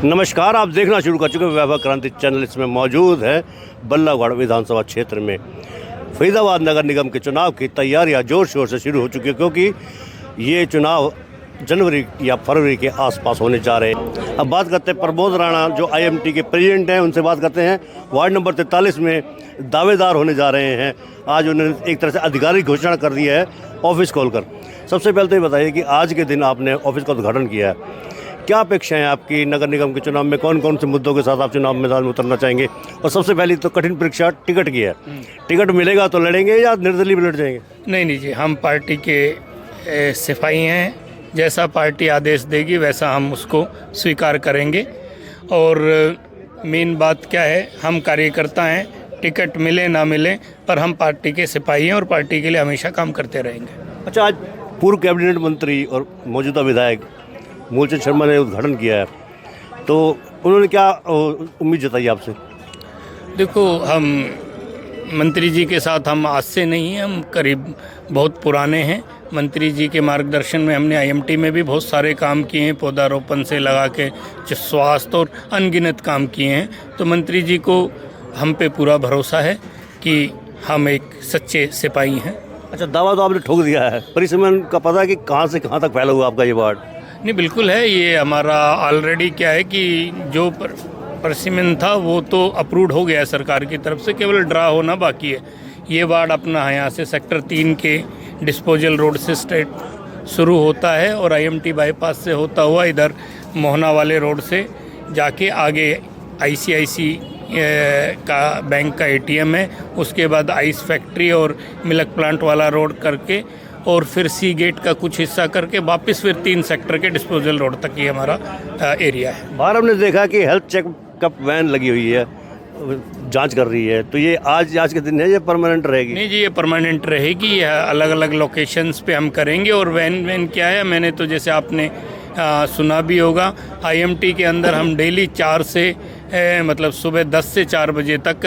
नमस्कार, आप देखना शुरू कर चुके हैं वैभव क्रांति चैनल। इसमें मौजूद है बल्लभगढ़ विधानसभा क्षेत्र में फरीदाबाद नगर निगम के चुनाव की तैयारियां जोर शोर से शुरू हो चुकी है, क्योंकि ये चुनाव जनवरी या फरवरी के आसपास होने जा रहे हैं। अब बात करते हैं प्रमोद राणा, जो IMT के प्रेसिडेंट हैं, उनसे बात करते हैं। वार्ड नंबर 43 में दावेदार होने जा रहे हैं। आज उन्होंने एक तरह से आधिकारिक घोषणा कर दी है ऑफिस खोलकर। सबसे पहले तो ये बताइए कि आज के दिन आपने ऑफिस का उद्घाटन किया है, क्या अपेक्षाएं आपकी नगर निगम के चुनाव में? कौन कौन से मुद्दों के साथ आप चुनाव मैदान में उतरना चाहेंगे? और सबसे पहली तो कठिन परीक्षा टिकट की है। टिकट मिलेगा तो लड़ेंगे या निर्दलीय भी लड़ जाएंगे? नहीं जी, हम पार्टी के सिपाही हैं। जैसा पार्टी आदेश देगी वैसा हम उसको स्वीकार करेंगे। और मेन बात क्या है, हम कार्यकर्ता हैं, टिकट मिले ना मिले पर हम पार्टी के सिपाही हैं और पार्टी के लिए हमेशा काम करते रहेंगे। अच्छा, आज पूर्व कैबिनेट मंत्री और मौजूदा विधायक मूलचंद शर्मा ने उद्घाटन किया है, तो उन्होंने क्या उम्मीद जताई आपसे? देखो, हम मंत्री जी के साथ हम आज से नहीं हैं, हम करीब बहुत पुराने हैं। मंत्री जी के मार्गदर्शन में हमने IMT में भी बहुत सारे काम किए हैं, पौधारोपण से लगा के स्वास्थ्य और अनगिनत काम किए हैं। तो मंत्री जी को हम पे पूरा भरोसा है कि हम एक सच्चे सिपाही हैं। अच्छा, दावा तो आपने ठोक दिया है। परिसीमन का पता है कि कहाँ से कहाँ तक फैला हुआ आपका ये वार्ड? नहीं, बिल्कुल है। ये हमारा ऑलरेडी क्या है कि जो परिसीमन था वो तो अप्रूव्ड हो गया है सरकार की तरफ से, केवल ड्रा होना बाकी है। ये वार्ड अपना है यहाँ से सेक्टर 3 के डिस्पोजल रोड से स्ट्रेट शुरू होता है और IMT बाईपास से होता हुआ इधर मोहना वाले रोड से जाके आगे ICIC का बैंक का ATM है, उसके बाद आइस फैक्ट्री और मिल्क प्लांट वाला रोड करके और फिर C गेट का कुछ हिस्सा करके वापस फिर 3 सेक्टर के डिस्पोजल रोड तक ये हमारा एरिया है। बाहर हमने देखा कि हेल्थ चेकअप वैन लगी हुई है, जांच कर रही है, तो ये आज के दिन है, ये परमानेंट रहेगी? नहीं जी, ये परमानेंट रहेगी। ये अलग अलग लोकेशंस पे हम करेंगे। और वैन क्या है, मैंने तो जैसे आपने सुना भी होगा, IMT के अंदर हम डेली 4 से मतलब सुबह 10 से 4 बजे तक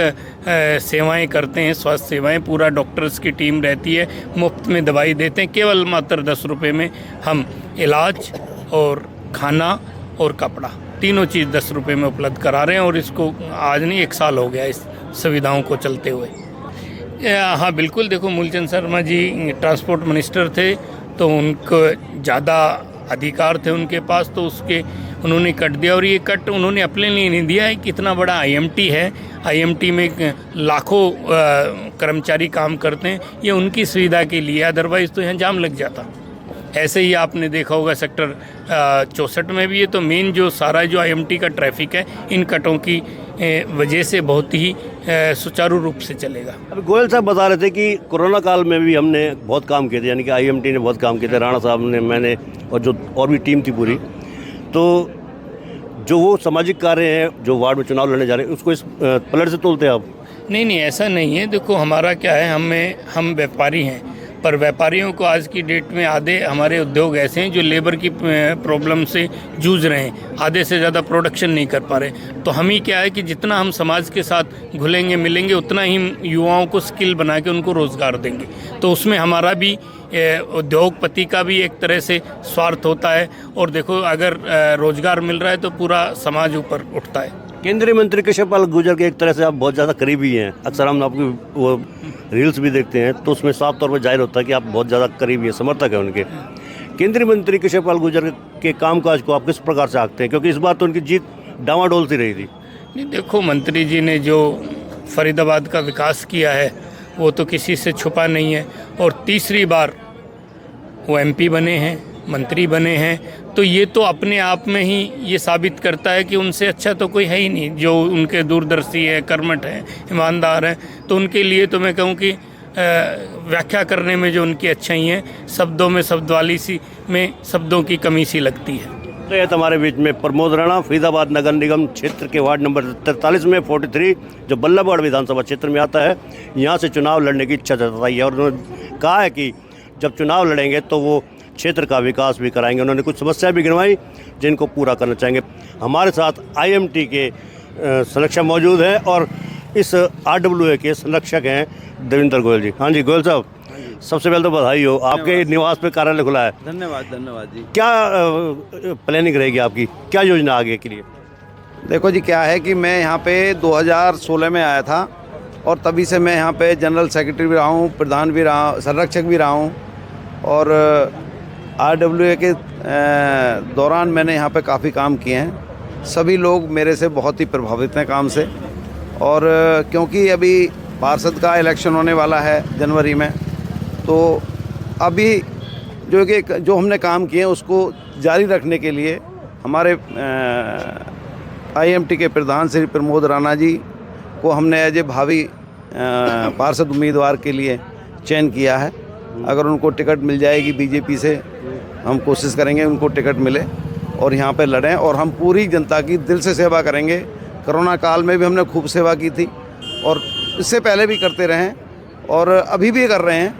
सेवाएं करते हैं, स्वास्थ्य सेवाएं। पूरा डॉक्टर्स की टीम रहती है, मुफ्त में दवाई देते हैं। केवल मात्र 10 रुपये में हम इलाज और खाना और कपड़ा तीनों चीज़ 10 रुपये में उपलब्ध करा रहे हैं। और इसको आज नहीं 1 साल हो गया इस सुविधाओं को चलते हुए। हाँ बिल्कुल, देखो मूलचंद शर्मा जी ट्रांसपोर्ट मिनिस्टर थे, तो उनको ज़्यादा अधिकार थे उनके पास, तो उसके उन्होंने कट दिया। और ये कट उन्होंने अपने लिए नहीं दिया है कि इतना बड़ा IMT है, IMT में लाखों कर्मचारी काम करते हैं, ये उनकी सुविधा के लिए, अदरवाइज़ तो यहाँ जाम लग जाता। ऐसे ही आपने देखा होगा सेक्टर 64 में भी। ये तो मेन जो सारा जो IMT का ट्रैफिक है, इन कटों की वजह से बहुत ही सुचारू रूप से चलेगा। अभी गोयल साहब बता रहे थे कि कोरोना काल में भी हमने बहुत काम किए थे, यानी कि IMT ने बहुत काम किए थे, राणा साहब ने, मैंने और जो और भी टीम थी पूरी। तो जो वो सामाजिक कार्य हैं जो वार्ड में चुनाव लड़ने जा रहे हैं, उसको इस पलट से तोलते हैं आप? नहीं, ऐसा नहीं है। देखो, हमारा क्या है, हम व्यापारी हैं, पर व्यापारियों को आज की डेट में आधे हमारे उद्योग ऐसे हैं जो लेबर की प्रॉब्लम से जूझ रहे हैं, आधे से ज़्यादा प्रोडक्शन नहीं कर पा रहे। तो हम ही क्या है कि जितना हम समाज के साथ घुलेंगे मिलेंगे, उतना ही युवाओं को स्किल बना के उनको रोज़गार देंगे। तो उसमें हमारा भी उद्योगपति का भी एक तरह से स्वार्थ होता है। और देखो, अगर रोज़गार मिल रहा है तो पूरा समाज ऊपर उठता है। केंद्रीय मंत्री कृष्ण पाल गुर्जर के एक तरह से आप बहुत ज़्यादा करीबी हैं। अक्सर हम आपकी वो रील्स भी देखते हैं, तो उसमें साफ तौर पर जाहिर होता है कि आप बहुत ज़्यादा करीबी हैं, समर्थक हैं उनके। केंद्रीय मंत्री कृष्ण पाल गुर्जर के कामकाज को आप किस प्रकार से आंकते हैं, क्योंकि इस बार तो उनकी जीत डामाडोल सी रही थी? नहीं, देखो, मंत्री जी ने जो फरीदाबाद का विकास किया है वो तो किसी से छुपा नहीं है। और तीसरी बार वो MP बने हैं, मंत्री बने हैं, तो ये तो अपने आप में ही ये साबित करता है कि उनसे अच्छा तो कोई है ही नहीं। जो उनके दूरदर्शी है, कर्मठ है, ईमानदार हैं, तो उनके लिए तो मैं कहूँ कि व्याख्या करने में जो उनकी अच्छाई हैं, शब्दों में शब्दवाली सी में शब्दों की कमी सी लगती है। तो ये हमारे बीच में प्रमोद राणा, फरीदाबाद नगर निगम क्षेत्र के वार्ड नंबर 43 में 43, जो बल्लभगढ़ विधानसभा क्षेत्र में आता है, यहाँ से चुनाव लड़ने की इच्छा जताई है। और उन्होंने कहा है कि जब चुनाव लड़ेंगे तो वो क्षेत्र का विकास भी कराएंगे। उन्होंने कुछ समस्याएं भी गिनवाई जिनको पूरा करना चाहेंगे। हमारे साथ IMT के संरक्षक मौजूद हैं और इस RWA के संरक्षक हैं देवेंद्र गोयल जी। हाँ जी गोयल साहब, सबसे पहले तो बधाई हो, आपके निवास पे कार्यालय खुला है। धन्यवाद जी। क्या प्लानिंग रहेगी आपकी, क्या योजना आगे के लिए? देखो जी, क्या है कि मैं यहाँ पे 2016 में आया था और तभी से मैं यहाँ पे जनरल सेक्रेटरी भी रहा हूँ, प्रधान भी रहा, संरक्षक भी रहा हूँ। और RWA के दौरान मैंने यहाँ पे काफ़ी काम किए हैं। सभी लोग मेरे से बहुत ही प्रभावित हैं काम से। और क्योंकि अभी पार्षद का इलेक्शन होने वाला है जनवरी में, तो अभी जो हमने काम किए हैं उसको जारी रखने के लिए हमारे IMT के प्रधान श्री प्रमोद राणा जी को हमने एज ए भावी पार्षद उम्मीदवार के लिए चयन किया है। अगर उनको टिकट मिल जाएगी बीजेपी से, हम कोशिश करेंगे उनको टिकट मिले और यहाँ पे लड़ें, और हम पूरी जनता की दिल से सेवा करेंगे। कोरोना काल में भी हमने खूब सेवा की थी और इससे पहले भी करते रहे हैं और अभी भी कर रहे हैं।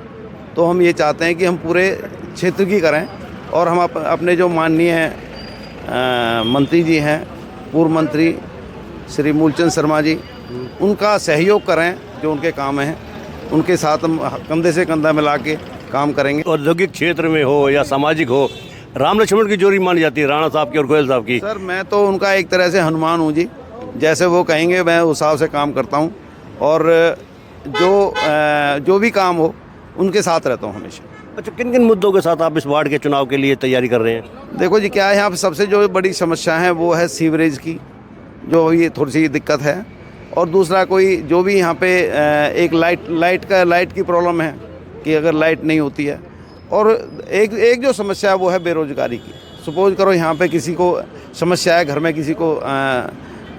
तो हम ये चाहते हैं कि हम पूरे क्षेत्र की करें और हम अपने जो माननीय मंत्री जी हैं, पूर्व मंत्री श्री मूलचंद शर्मा जी, उनका सहयोग करें। जो उनके काम हैं उनके साथ हम कंधे से कंधा मिला के काम करेंगे। औद्योगिक क्षेत्र में हो या सामाजिक हो, राम लक्ष्मण की जोड़ी मानी जाती है जो साहब की और गोयल साहब की। सर, मैं तो उनका एक तरह से हनुमान हूँ जी। जैसे वो कहेंगे मैं उस हिसाब से काम करता हूँ और जो भी काम हो उनके साथ रहता हूँ हमेशा। अच्छा, किन किन मुद्दों के साथ आप इस वार्ड के चुनाव के लिए तैयारी कर रहे हैं? देखो जी, क्या है, यहाँ पे सबसे जो बड़ी समस्या है वो है सीवरेज की, जो ये थोड़ी सी दिक्कत है। और दूसरा कोई जो भी यहाँ पे एक लाइट की प्रॉब्लम है कि अगर लाइट नहीं होती है। और एक जो समस्या है वो है बेरोजगारी की। सपोज करो यहाँ पे किसी को समस्या है, घर में किसी को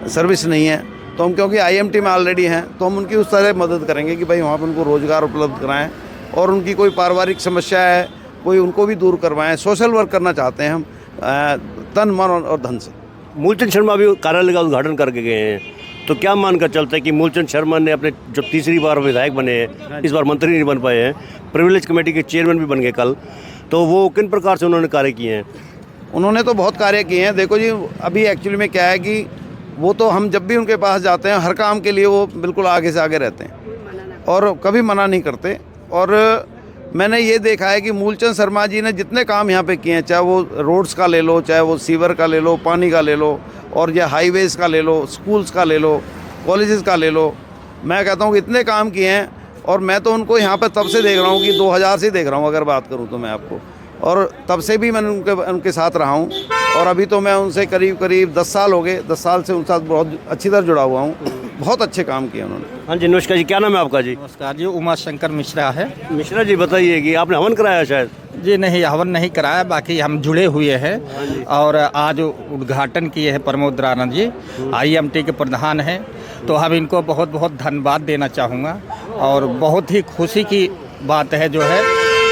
सर्विस नहीं है, तो हम क्योंकि IMT में ऑलरेडी हैं तो हम उनकी उस तरह मदद करेंगे कि भाई वहाँ पे उनको रोज़गार उपलब्ध कराएं। और उनकी कोई पारिवारिक समस्या है कोई, उनको भी दूर करवाएं। सोशल वर्क करना चाहते हैं हम तन मन और धन से। मूलचंद शर्मा भी कार्यालय का उद्घाटन करके गए हैं, तो क्या मानकर चलते हैं कि मूलचंद शर्मा ने अपने जो तीसरी बार विधायक बने हैं, इस बार मंत्री नहीं बन पाए हैं, प्रिविलेज कमेटी के चेयरमैन भी बन गए कल, तो वो किन प्रकार से उन्होंने कार्य किए हैं? उन्होंने तो बहुत कार्य किए हैं। देखो जी, अभी एक्चुअली में क्या है कि वो तो हम जब भी उनके पास जाते हैं हर काम के लिए वो बिल्कुल आगे से आगे रहते हैं और कभी मना नहीं करते। और मैंने ये देखा है कि मूलचंद शर्मा जी ने जितने काम यहाँ पे किए हैं, चाहे वो रोड्स का ले लो, चाहे वो सीवर का ले लो, पानी का ले लो, और या हाईवेज़ का ले लो, स्कूल्स का ले लो, कॉलेजेस का ले लो, मैं कहता हूँ कि इतने काम किए हैं। और मैं तो उनको यहाँ पे तब से देख रहा हूँ कि 2000 से देख रहा हूँ अगर बात करूँ तो मैं आपको, और तब से भी मैंने उनके साथ रहा हूँ। और अभी तो मैं उनसे करीब 10 साल हो गए, 10 साल से उनके साथ बहुत अच्छी तरह जुड़ा हुआ हूँ। बहुत अच्छे काम किए उन्होंने। हाँ जी, नमस्कार जी, क्या नाम है आपका जी? नमस्कार जी, उमा शंकर मिश्रा है। मिश्रा जी, बताइए कि आपने हवन कराया शायद? जी नहीं, हवन नहीं कराया, बाकी हम जुड़े हुए हैं और आज उद्घाटन किए हैं प्रमोद राणा जी, IMT के प्रधान हैं। तो हम इनको बहुत बहुत धन्यवाद देना चाहूँगा और बहुत ही खुशी की बात है जो है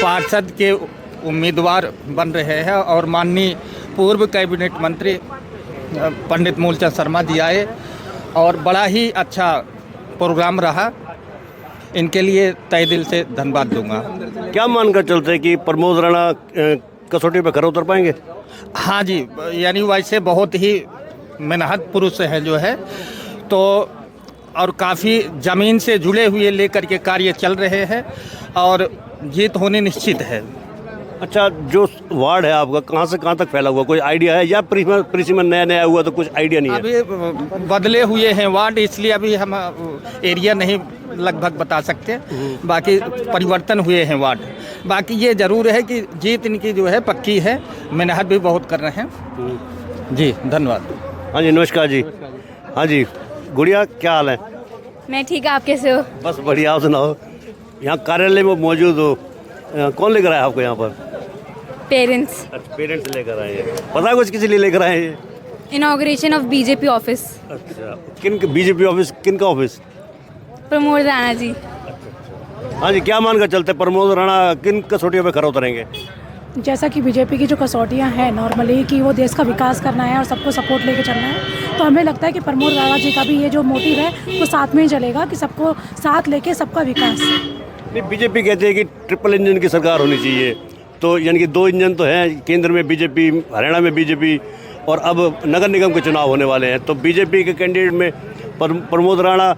पार्षद के उम्मीदवार बन रहे हैं और माननीय पूर्व कैबिनेट मंत्री पंडित मूलचंद शर्मा जी आए और बड़ा ही अच्छा प्रोग्राम रहा। इनके लिए तहे दिल से धन्यवाद दूंगा। क्या मानकर चलते हैं कि प्रमोद राणा कसौटी पर खरा उतर पाएंगे? हाँ जी, यानी वैसे बहुत ही मेहनत पुरुष हैं जो है, तो और काफ़ी ज़मीन से जुड़े हुए लेकर के कार्य चल रहे हैं और जीत होनी निश्चित है। अच्छा, जो वार्ड है आपका कहाँ से कहाँ तक फैला हुआ, कोई आइडिया है? या परिसी में नया हुआ तो कुछ आइडिया नहीं है? अभी बदले हुए हैं वार्ड, इसलिए अभी हम एरिया नहीं लगभग बता सकते। बाकी परिवर्तन हुए हैं वार्ड। बाकी ये ज़रूर है कि जीत इनकी जो है पक्की है, मेहनत भी बहुत कर रहे हैं जी। धन्यवाद। हाँ जी, नमस्कार जी। हाँ जी, गुड़िया क्या हाल है? मैं ठीक है, आप कैसे हो? बस बढ़िया, आप सुनाओ। यहाँ कार्यालय में मौजूद हो, कौन लेकर आया आपको यहाँ पर? पेरेंट्स। अच्छा, पेरेंट्स लेकर आए हैं। पता है कुछ किसी लिए लेकर आए हैं? Inauguration of BJP office. अच्छा, किन BJP ऑफिस, किन का ऑफिस? प्रमोद राणा जी। हाँ जी, क्या मानकर चलते प्रमोद राणा किन कसौटियों पे खरा उतरेंगे? जैसा कि बीजेपी की जो कसौटियां हैं नॉर्मली कि वो देश का विकास करना है और सबको सपोर्ट लेके चलना है, तो हमें लगता है कि प्रमोद राणा जी का भी ये जो मोटिव है वो साथ में ही चलेगा कि सबको साथ लेके सबका विकास। नहीं, बीजेपी कहते हैं कि ट्रिपल इंजन की सरकार होनी चाहिए, तो यानी कि 2 इंजन तो हैं, केंद्र में बीजेपी, हरियाणा में बीजेपी, और अब नगर निगम के चुनाव होने वाले हैं, तो बीजेपी के कैंडिडेट में प्रमोद राणा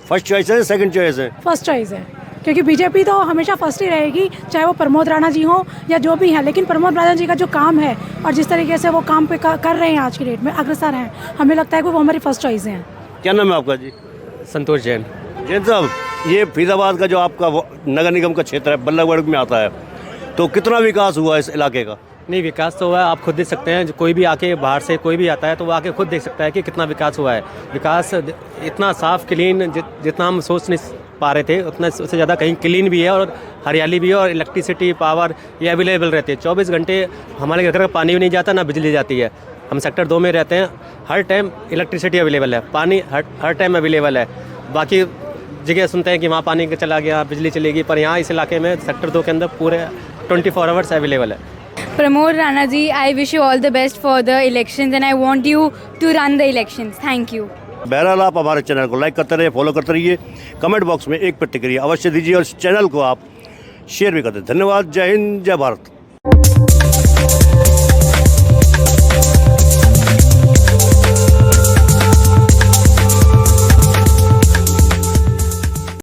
फर्स्ट चॉइस है, सेकंड चॉइस है? फर्स्ट चॉइस है, क्योंकि बीजेपी तो हमेशा फर्स्ट ही रहेगी, चाहे वो प्रमोद राणा जी हो या जो भी हैं। लेकिन प्रमोद राणा जी का जो काम है और जिस तरीके से वो काम पे कर रहे हैं आज की डेट में, अग्रसर हैं, हमें लगता है कि वो हमारी फर्स्ट चॉइस हैं। क्या नाम है आपका जी? संतोष जैन। जैन साहब, ये फरीदाबाद का जो आपका नगर निगम का क्षेत्र है, बल्लभगढ़ में आता है, तो कितना विकास हुआ इस इलाके का? नहीं, विकास तो हुआ है, आप खुद देख सकते हैं। कोई भी आके बाहर से कोई भी आता है तो वो आके खुद देख सकता है कि कितना विकास हुआ है। विकास इतना साफ क्लीन जितना हम सोच नहीं पा रहे थे उतना उससे ज़्यादा कहीं क्लीन भी है और हरियाली भी है और इलेक्ट्रिसिटी पावर ये अवेलेबल रहती है। 24 घंटे हमारे घर का पानी भी नहीं जाता, ना बिजली जाती है। हम सेक्टर 2 में रहते हैं, हर टाइम इलेक्ट्रिसिटी अवेलेबल है, पानी हर टाइम अवेलेबल है। बाकी जगह सुनते हैं कि वहाँ पानी चला गया, बिजली चलेगी, पर यहाँ इस इलाके में सेक्टर 2 के अंदर पूरे 24 आवर्स अवेलेबल है। Pramod Rana ji, I wish you all the best for the elections and I want you to run the elections. Thank you. बहरहाल आप हमारे चैनल को लाइक करते रहिए, फॉलो करते रहिए, कमेंट बॉक्स में एक प्रतिक्रिया अवश्य दीजिए और इस चैनल को आप शेयर भी कर दें। धन्यवाद। जय हिंद, जय भारत।